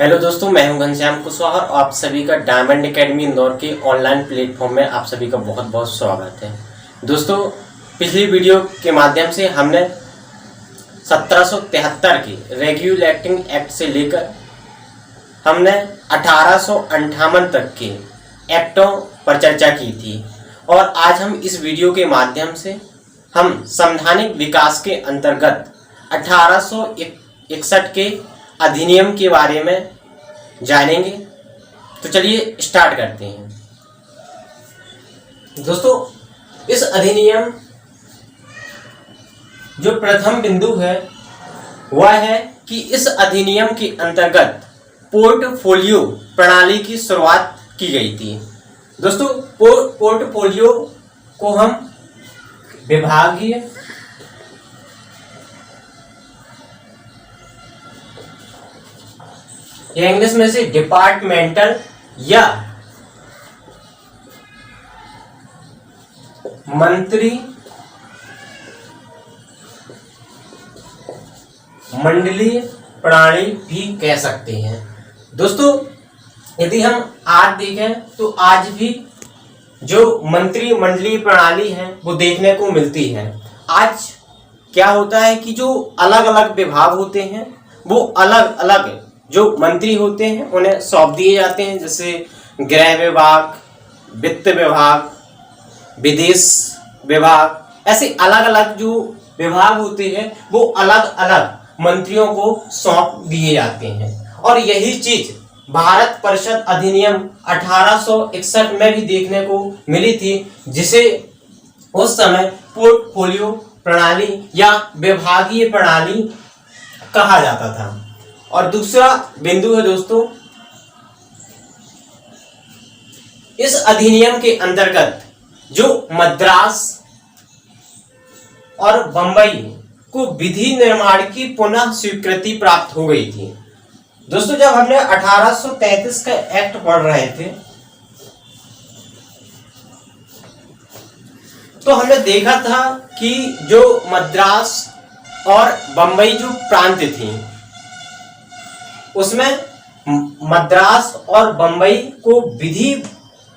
Hello दोस्तों, मैं हूं घनश्याम कुशवाहा और आप सभी का डायमंड एकेडमी इंदौर के ऑनलाइन प्लेटफॉर्म में आप सभी का बहुत बहुत स्वागत है। दोस्तों, पिछली वीडियो के माध्यम से हमने 1773 के रेगुलेटिंग एक्ट से लेकर हमने 1858 तक के एक्टों पर चर्चा की थी और आज हम इस वीडियो के माध्यम से हम संवैधानिक विकास के अंतर्गत 1861 के अधिनियम के बारे में जानेंगे। तो चलिए स्टार्ट करते हैं। दोस्तों, इस अधिनियम जो प्रथम बिंदु है वह है कि इस अधिनियम के अंतर्गत पोर्टफोलियो प्रणाली की शुरुआत की गई थी। दोस्तों, पोर्टफोलियो को हम विभागीय या इंग्लिश में से डिपार्टमेंटल या मंत्री मंडलीय प्रणाली भी कह सकते हैं। दोस्तों, यदि हम आज देखें तो आज भी जो मंत्री मंडलीय प्रणाली है वो देखने को मिलती है। आज क्या होता है कि जो अलग अलग विभाग होते हैं वो अलग अलग जो मंत्री होते हैं उन्हें सौंप दिए जाते हैं, जैसे गृह विभाग, वित्त विभाग, विदेश विभाग, ऐसे अलग अलग जो विभाग होते हैं वो अलग अलग मंत्रियों को सौंप दिए जाते हैं। और यही चीज भारत परिषद अधिनियम 1861 में भी देखने को मिली थी, जिसे उस समय पोर्टफोलियो प्रणाली या विभागीय प्रणाली कहा जाता था। और दूसरा बिंदु है दोस्तों, इस अधिनियम के अंतर्गत जो मद्रास और बंबई को विधि निर्माण की पुनः स्वीकृति प्राप्त हो गई थी। दोस्तों, जब हमने 1833 का एक्ट पढ़ रहे थे तो हमने देखा था कि जो मद्रास और बंबई जो प्रांत थी उसमें मद्रास और बंबई को विधि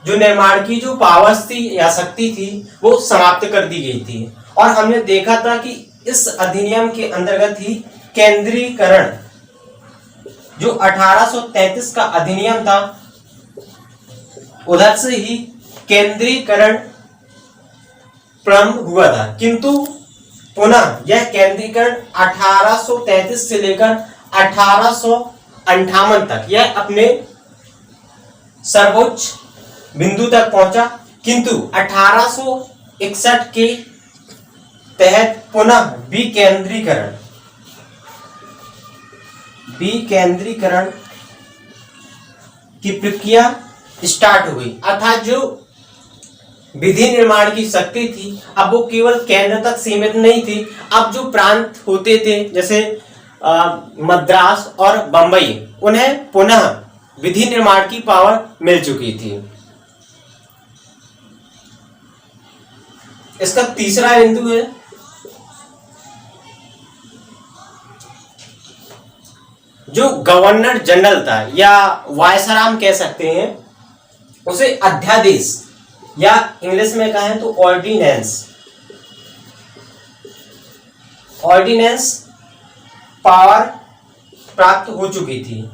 जो निर्माण की जो पावर्स थी या शक्ति थी वो समाप्त कर दी गई थी। और हमने देखा था कि इस अधिनियम के अंतर्गत ही केंद्रीकरण जो 1833 का अधिनियम था उधर से ही केंद्रीकरण प्रारंभ हुआ था, किंतु पुनः यह केंद्रीकरण 1833 से लेकर 1858 तक यह अपने सर्वोच्च बिंदु तक पहुंचा, किंतु 1861 के तहत पुनः विकेंद्रीकरण की प्रक्रिया स्टार्ट हुई। अर्थात जो विधि निर्माण की शक्ति थी अब वो केवल केंद्र तक सीमित नहीं थी। अब जो प्रांत होते थे जैसे मद्रास और बंबई, उन्हें पुनः विधि निर्माण की पावर मिल चुकी थी। इसका तीसरा बिंदु है जो गवर्नर जनरल था या वायसराय कह सकते हैं, उसे अध्यादेश या इंग्लिश में कहें तो ऑर्डिनेंस पावर प्राप्त हो चुकी थी।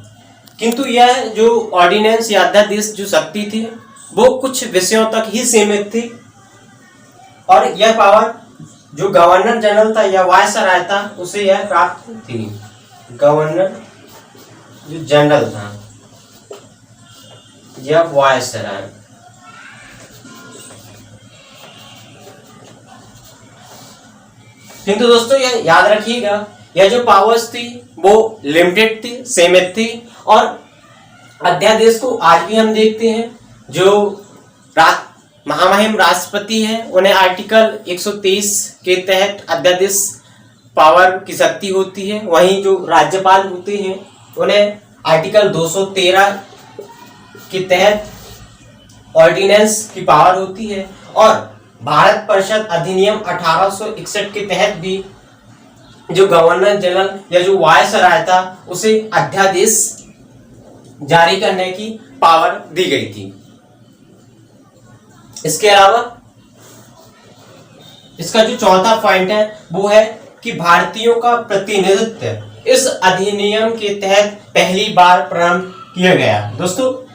किंतु यह जो ऑर्डिनेंस या अध्यादेश जो शक्ति थी वो कुछ विषयों तक ही सीमित थी और यह पावर जो गवर्नर जनरल था या वायसराय था उसे यह प्राप्त थी। गवर्नर जो जनरल था या वायसराय, किंतु दोस्तों यह याद रखिएगा यह जो पावर्स थी वो लिमिटेड थी, सीमित थी। और अध्यादेश को आज भी हम देखते हैं, जो महामहिम राष्ट्रपति है उन्हें आर्टिकल 123 के तहत अध्यादेश पावर की शक्ति होती है। वहीं जो राज्यपाल होते हैं उन्हें आर्टिकल 213 के तहत ऑर्डिनेंस की पावर होती है। और भारत परिषद अधिनियम 1861 के तहत भी जो गवर्नर जनरल या जो वायसराय था उसे अध्यादेश जारी करने की पावर दी गई थी। इसके अलावा इसका जो चौथा पॉइंट है वो है कि भारतीयों का प्रतिनिधित्व इस अधिनियम के तहत पहली बार प्रारंभ किया गया। दोस्तों,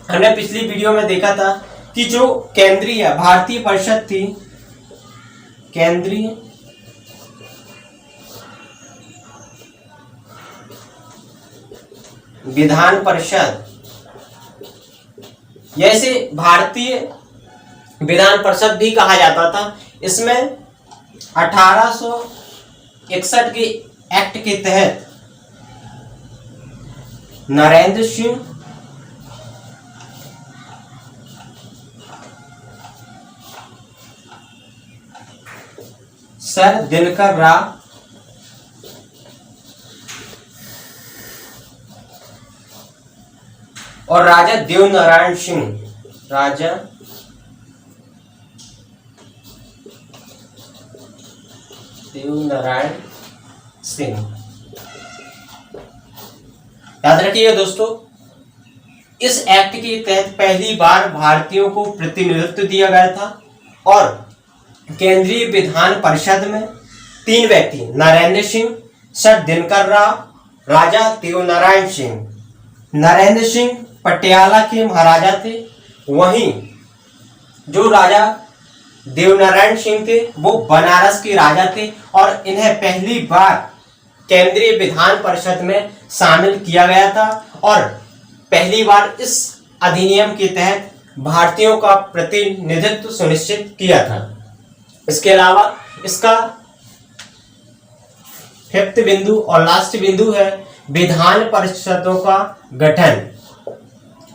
हमने पिछली वीडियो में देखा था कि जो केंद्रीय भारतीय परिषद थी, केंद्रीय विधान परिषद, जैसे भारतीय विधान परिषद भी कहा जाता था, इसमें 1861 के एक्ट के तहत नरेंद्र सिंह सर दिनकर राव और राजा देवनारायण सिंह, राजा देवनारायण सिंह, याद रखिएगा दोस्तों, इस एक्ट के तहत पहली बार भारतीयों को प्रतिनिधित्व दिया गया था और केंद्रीय विधान परिषद में 3 व्यक्ति, नरेंद्र सिंह, सर दिनकर राव, राजा देवनारायण सिंह। नरेंद्र सिंह पटियाला के महाराजा थे, वहीं जो राजा देवनारायण सिंह थे वो बनारस के राजा थे और इन्हें पहली बार केंद्रीय विधान परिषद में शामिल किया गया था और पहली बार इस अधिनियम के तहत भारतीयों का प्रतिनिधित्व सुनिश्चित किया था। इसके अलावा इसका 5th बिंदु और लास्ट बिंदु है विधान परिषदों का गठन।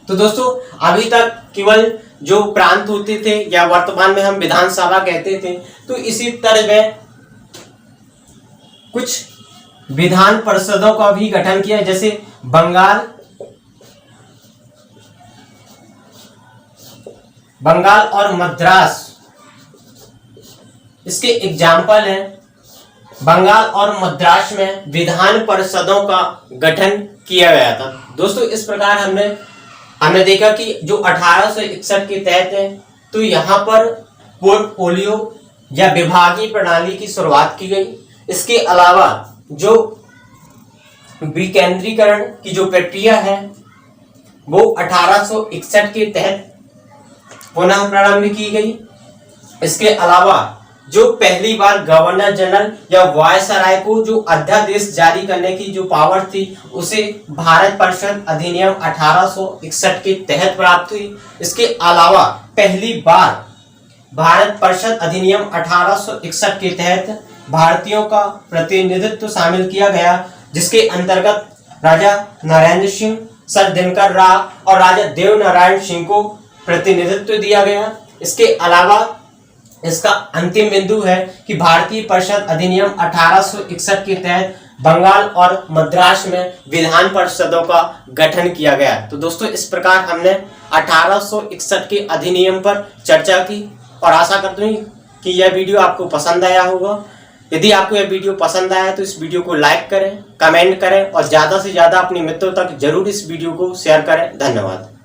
तो दोस्तों, अभी तक केवल जो प्रांत होते थे या वर्तमान में हम विधानसभा कहते थे, तो इसी तरह में कुछ विधान परिषदों का भी गठन किया, जैसे बंगाल और मद्रास इसके एग्जाम्पल हैं। बंगाल और मद्रास में विधान परिषदों का गठन किया गया था। दोस्तों, इस प्रकार हमने देखा कि जो 1861 के तहत है, तो यहाँ पर पोर्टफोलियो या विभागीय प्रणाली की शुरुआत की गई। इसके अलावा जो विकेंद्रीकरण की जो प्रक्रिया है वो 1861 के तहत पुनः प्रारंभ की गई। इसके अलावा जो पहली बार गवर्नर जनरल या वायसराय को जो अध्यादेश जारी करने की जो पावर थी, उसे भारत परिषद अधिनियम 1861 के तहत प्राप्त हुई। इसके अलावा पहली बार भारत परिषद अधिनियम 1861 के तहत भारतीयों का प्रतिनिधित्व शामिल किया गया, जिसके अंतर्गत राजा नरेंद्र सिंह, सर दिनकर राव और राजा देवनारायण सिंह को प्रतिनिधित्व दिया गया। इसके अलावा इसका अंतिम बिंदु है कि भारतीय परिषद अधिनियम 1861 के तहत बंगाल और मद्रास में विधान परिषदों का गठन किया गया। तो दोस्तों, इस प्रकार हमने 1861 के अधिनियम पर चर्चा की और आशा करता हूँ कि यह वीडियो आपको पसंद आया होगा। यदि आपको यह वीडियो पसंद आया तो इस वीडियो को लाइक करें, कमेंट करें और ज़्यादा से ज़्यादा अपने मित्रों तक जरूर इस वीडियो को शेयर करें। धन्यवाद।